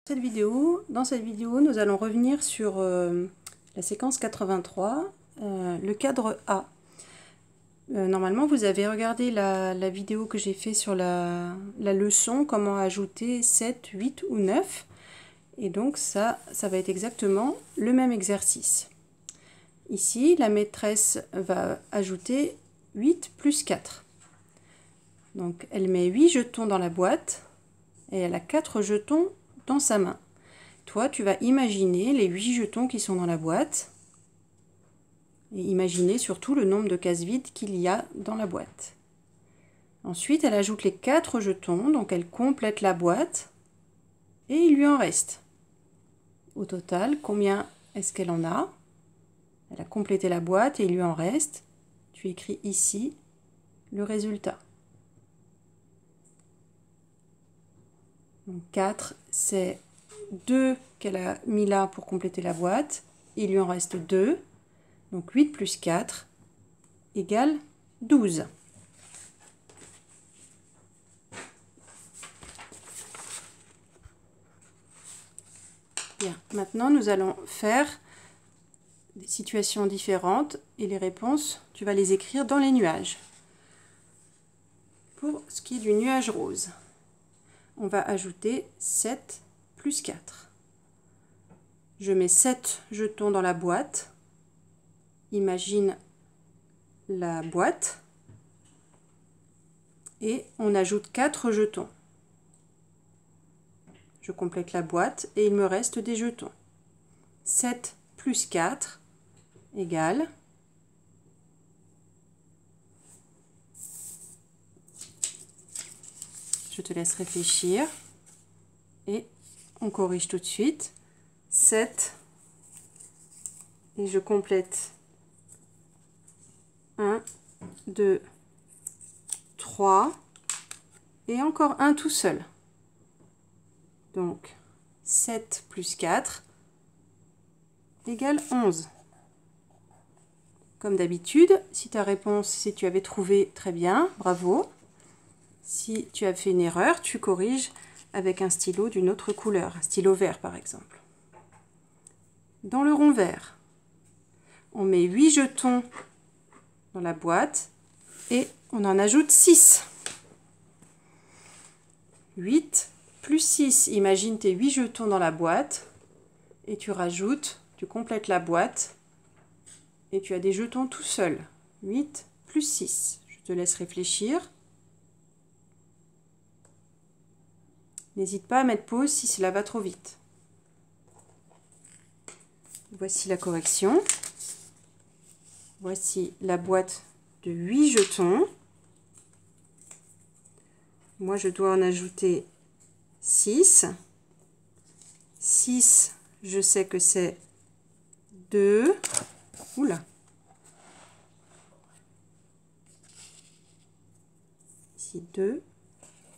Dans cette vidéo, nous allons revenir sur la séquence 83, le cadre A. Normalement, vous avez regardé la vidéo que j'ai fait sur la leçon, comment ajouter 7, 8 ou 9. Et donc ça va être exactement le même exercice. Ici, la maîtresse va ajouter 8 plus 4. Donc elle met 8 jetons dans la boîte et elle a 4 jetons dans sa main. Toi, tu vas imaginer les 8 jetons qui sont dans la boîte et imaginer surtout le nombre de cases vides qu'il y a dans la boîte. Ensuite, elle ajoute les 4 jetons, donc elle complète la boîte et il lui en reste. Au total, combien est-ce qu'elle en a? Elle a complété la boîte et il lui en reste. Tu écris ici le résultat. Donc 4, c'est 2 qu'elle a mis là pour compléter la boîte. Il lui en reste 2. Donc 8 plus 4 égale 12. Bien, maintenant nous allons faire des situations différentes et les réponses, tu vas les écrire dans les nuages. Pour ce qui est du nuage rose, on va ajouter 7 plus 4. Je mets 7 jetons dans la boîte. Imagine la boîte. Et on ajoute 4 jetons. Je complète la boîte et il me reste des jetons. 7 plus 4 égale 7. Je te laisse réfléchir et on corrige tout de suite. 7 et je complète 1, 2, 3 et encore un tout seul. Donc 7 plus 4 égale 11. Comme d'habitude, si ta réponse, si tu avais trouvé, très bien, bravo. Si tu as fait une erreur, tu corriges avec un stylo d'une autre couleur, un stylo vert par exemple. Dans le rond vert, on met 8 jetons dans la boîte et on en ajoute 6. 8 plus 6, imagine tes 8 jetons dans la boîte et tu rajoutes, tu complètes la boîte et tu as des jetons tout seuls. 8 plus 6. Je te laisse réfléchir. N'hésite pas à mettre pause si cela va trop vite. Voici la correction. Voici la boîte de 8 jetons. Moi, je dois en ajouter 6. 6, je sais que c'est 2. Oula. Ici 2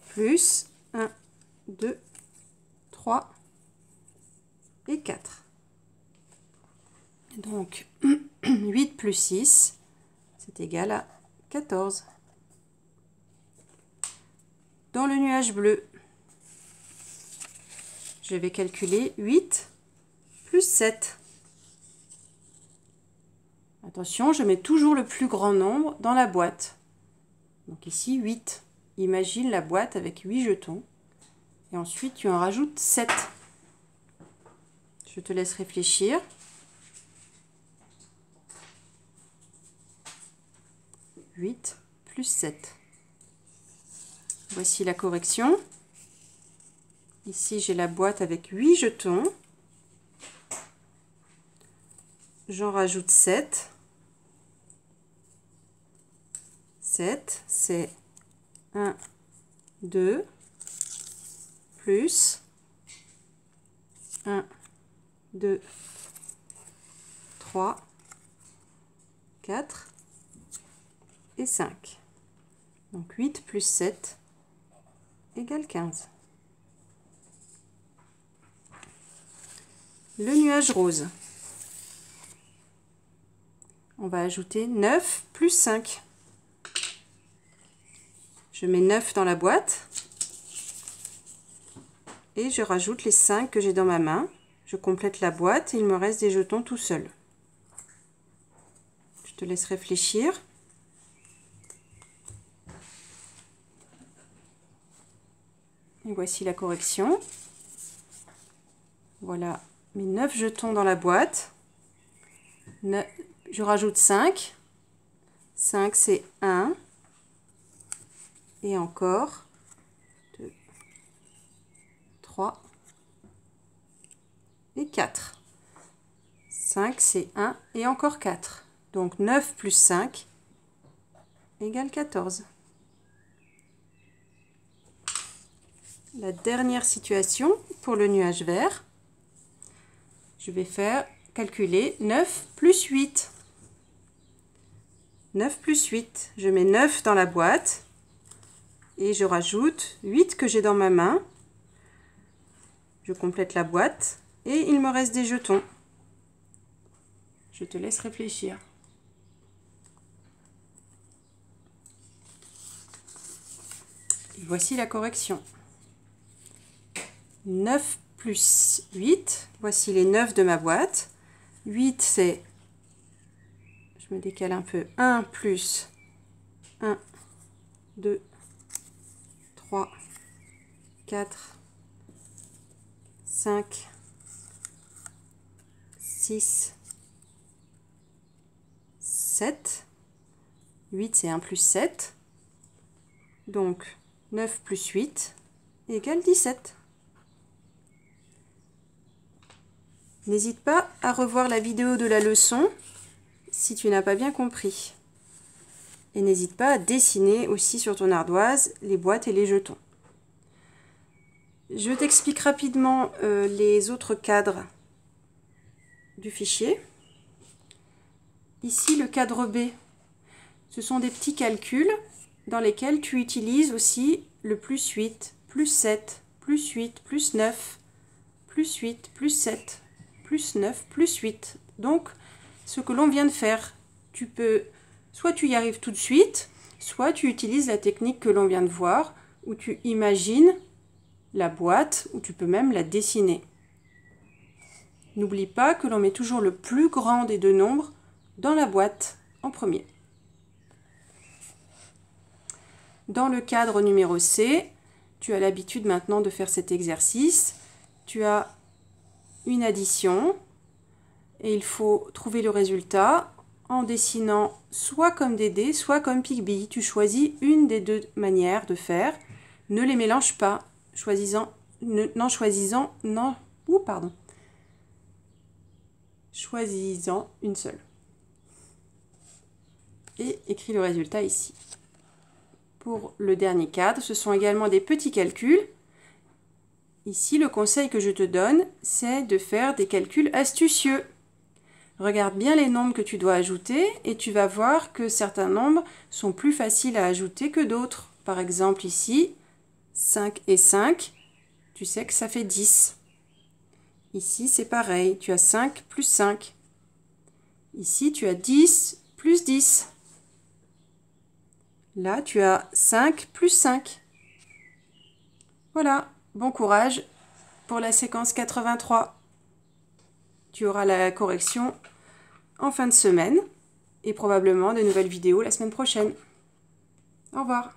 plus 1, 2, 3 et 4. Donc 8 plus 6, c'est égal à 14. Dans le nuage bleu, je vais calculer 8 plus 7. Attention, je mets toujours le plus grand nombre dans la boîte. Donc ici 8. Imagine la boîte avec 8 jetons. Et ensuite tu en rajoutes 7. Je te laisse réfléchir. « 8 plus 7. Voici la correction. Ici, j'ai la boîte avec 8 jetons. J'en rajoute 7. 7, c'est 1, 2, plus 1, 2, 3, 4 et 5. Donc 8 plus 7 égale 15. Le nuage rose. On va ajouter 9 plus 5. Je mets 9 dans la boîte et je rajoute les 5 que j'ai dans ma main. Je complète la boîte et il me reste des jetons tout seul. Je te laisse réfléchir. Et voici la correction. Voilà mes 9 jetons dans la boîte. Je rajoute 5. 5 c'est 1. Et encore 2, 3 et 4. 5 c'est 1 et encore 4. Donc 9 plus 5 égale 14. La dernière situation pour le nuage vert, je vais faire calculer 9 plus 8. 9 plus 8, je mets 9 dans la boîte et je rajoute 8 que j'ai dans ma main. Je complète la boîte et il me reste des jetons. Je te laisse réfléchir. Et voici la correction. 9 plus 8, voici les 9 de ma boîte. 8 c'est, je me décale un peu, 1 plus 1, 2, 3, 4, 5, 6, 7. 8 c'est 1 plus 7. Donc 9 plus 8 égale 17. N'hésite pas à revoir la vidéo de la leçon si tu n'as pas bien compris. Et n'hésite pas à dessiner aussi sur ton ardoise les boîtes et les jetons. Je t'explique rapidement les autres cadres du fichier. Ici, le cadre B, ce sont des petits calculs dans lesquels tu utilises aussi le plus 8, plus 7, plus 8, plus 9, plus 8, plus 7, plus 9, plus 8. Donc, ce que l'on vient de faire, tu peux, soit tu y arrives tout de suite, soit tu utilises la technique que l'on vient de voir, où tu imagines la boîte, ou tu peux même la dessiner. N'oublie pas que l'on met toujours le plus grand des deux nombres dans la boîte en premier. Dans le cadre numéro C, tu as l'habitude maintenant de faire cet exercice. Tu as une addition et il faut trouver le résultat en dessinant soit comme des dés, soit comme pique-billes. Tu choisis une des deux manières de faire. Ne les mélange pas, choisissant une seule. Et écris le résultat ici. Pour le dernier cadre, ce sont également des petits calculs. Ici, le conseil que je te donne, c'est de faire des calculs astucieux. Regarde bien les nombres que tu dois ajouter et tu vas voir que certains nombres sont plus faciles à ajouter que d'autres. Par exemple ici, 5 et 5, tu sais que ça fait 10. Ici, c'est pareil, tu as 5 plus 5. Ici, tu as 10 plus 10. Là, tu as 5 plus 5. Voilà, bon courage pour la séquence 83. Tu auras la correction en fin de semaine et probablement de nouvelles vidéos la semaine prochaine. Au revoir.